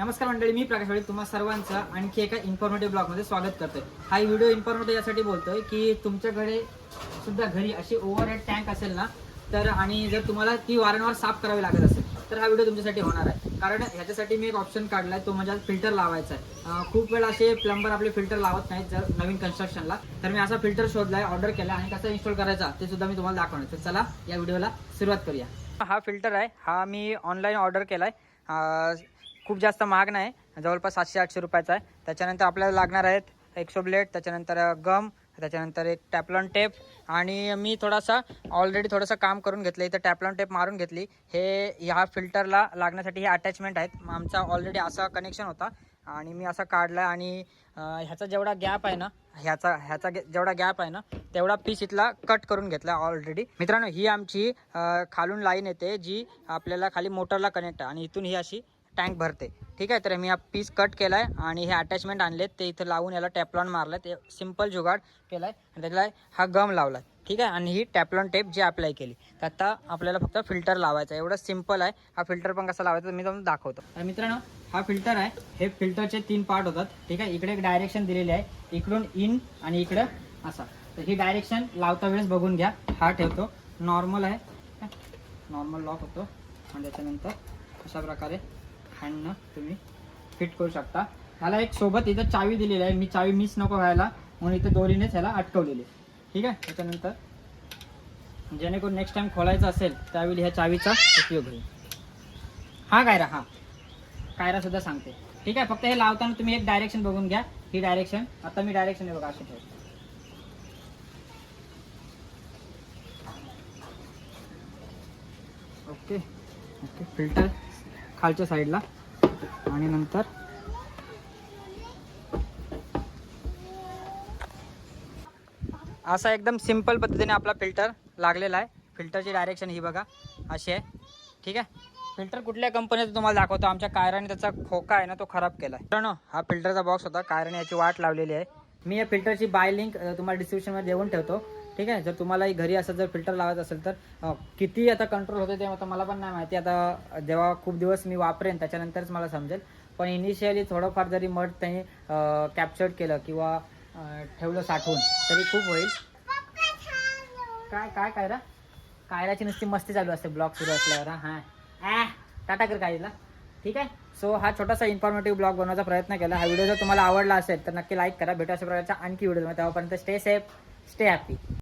नमस्कार मंडळी, मी प्रकाश वाडे तुम्हा सर्वांचं आणखी एका इन्फॉर्मेटिव्ह ब्लॉगमध्ये स्वागत करतोय। हा व्हिडिओ इन्फॉर्मेटिव्ह यासाठी बोलतोय की तुमच्याकडे सुद्धा घरी अशी ओव्हरहेड टँक असेल ना, तर आणि जर तुम्हाला ती वारंवार साफ करावी लागत असेल तर हा व्हिडिओ तुमच्यासाठी होणार आहे। कारण ह्याच्यासाठी मी एक ऑप्शन काढलाय, तो म्हणजे फिल्टर लावायचा आहे। खूप वेळा असे प्लंबर आपले फिल्टर लावत नाहीत जर नवीन कन्स्ट्रक्शनला, तर मी असा फिल्टर शोधलाय, ऑर्डर केला आणि कसा इन्स्टॉल करायचा ते सुद्धा मी तुम्हाला दाखवणार। तर चला या व्हिडिओला सुरुवात करूया। हा फिल्टर आहे, हा मी ऑनलाईन ऑर्डर केलाय। खूप जास्त महाग नाही, जवळपास 700-800 रुपयाचा आहे। त्याच्यानंतर आपल्याला लागणार आहेत एक्सो ब्लेड, त्याच्यानंतर गम, त्याच्यानंतर एक टॅपलॉन टेप आणि मी ऑलरेडी थोडंसं काम करून घेतलं, इथं टॅपलॉन टेप मारून घेतली। हे ह्या फिल्टरला लागण्यासाठी हे अटॅचमेंट आहेत। आमचा ऑलरेडी असा कनेक्शन होता आणि मी असा काढला आणि ह्याचा जेवढा गॅप आहे ना, ह्याचा जेवढा गॅप आहे ना तेवढा पीस इथला कट करून घेतला ऑलरेडी। मित्रांनो, ही आमची खालून लाईन येते जी आपल्याला खाली मोटरला कनेक्ट आहे आणि इथून ही अशी टँक भरते। ठीक आहे, तर मी हा पीस कट केलाय आणि हे अटॅचमेंट आणलेत, ते इथं लावून याला टॅपलॉन मारलाय, ते सिंपल जुगाड केलाय आणि त्याला हा गम लावलाय। ठीक आहे, आणि ही टॅपलॉन टेप जी अप्लाय केली, तर आता आपल्याला फक्त फिल्टर लावायचा, एवढं सिंपल आहे। हा फिल्टर पण कसा लावायचा मी तुम्हाला दाखवतो। तर मित्रांनो, हा फिल्टर आहे, हे फिल्टरचे 3 पार्ट होतात। ठीक आहे, इकडे एक डायरेक्शन दिलेली आहे, इकडून इन आणि इकडं असा। तर ही डायरेक्शन लावता वेळेस बघून घ्या। हा ठेवतो नॉर्मल आहे, नॉर्मल लॉक होतो आणि त्याच्यानंतर अशा प्रकारे हँडनं तुम्ही फिट करू शकता। ह्याला एक सोबत इथं चावी दिलेली आहे, मी चावी मिस नको व्हायला म्हणून इथं दोरीनेच ह्याला अटकवलेली। ठीक आहे, त्याच्यानंतर जेणेकरून नेक्स्ट टाइम खोलायचं असेल त्यावेळी ह्या चावीचा उपयोग होईल। हा कायरा सुद्धा सांगते। ठीक आहे, फक्त हे लावताना तुम्ही एक डायरेक्शन बघून घ्या, ही डायरेक्शन, आता मी डायरेक्शन हे बघा अशी ठेवतो। ओके ओके, फिल्टर खालच्या साईडला आणि नंतर असा एकदम सिंपल पद्धतीने आपला फिल्टर लागलेला आहे। फिल्टरची डायरेक्शन ही बघा अशी आहे। ठीक आहे, फिल्टर कुठल्या कंपनीचं तुम्हाला दाखवतो। आमच्या कायराने त्याचा खोका आहे ना तो खराब केला आहे। मित्रांनो, हा फिल्टरचा बॉक्स होता, कायराने याची वाट लावलेली आहे। मी या फिल्टरची बाय लिंक तुम्हाला डिस्क्रिप्शनमध्ये देऊन ठेवतो। ठीक आहे, जर तुम्हालाही घरी असं जर फिल्टर लावायचं असेल तर किती आता कंट्रोल होते ते आता मला पण नाही माहिती। आता जेव्हा खूप दिवस मी वापरेन त्याच्यानंतरच मला समजेल, पण इनिशियली थोडंफार जरी मड त्यांनी कॅप्चर केलं किंवा ठेवलं साठवून तरी खूप होईल। काय कायराची नुसती मस्ती चालू असते ब्लॉग सुरू असल्यावर। हां टाटा कर कायला। ठीक आहे, सो हा छोटासा इन्फॉर्मेटिव्ह ब्लॉग बनवायचा प्रयत्न केला। हा व्हिडिओ जर तुम्हाला आवडला असेल तर नक्की लाईक करा। भेटू अशा प्रकारच्या आणखी व्हिडिओ, तेव्हापर्यंत स्टे सेफ, स्टे हॅपी।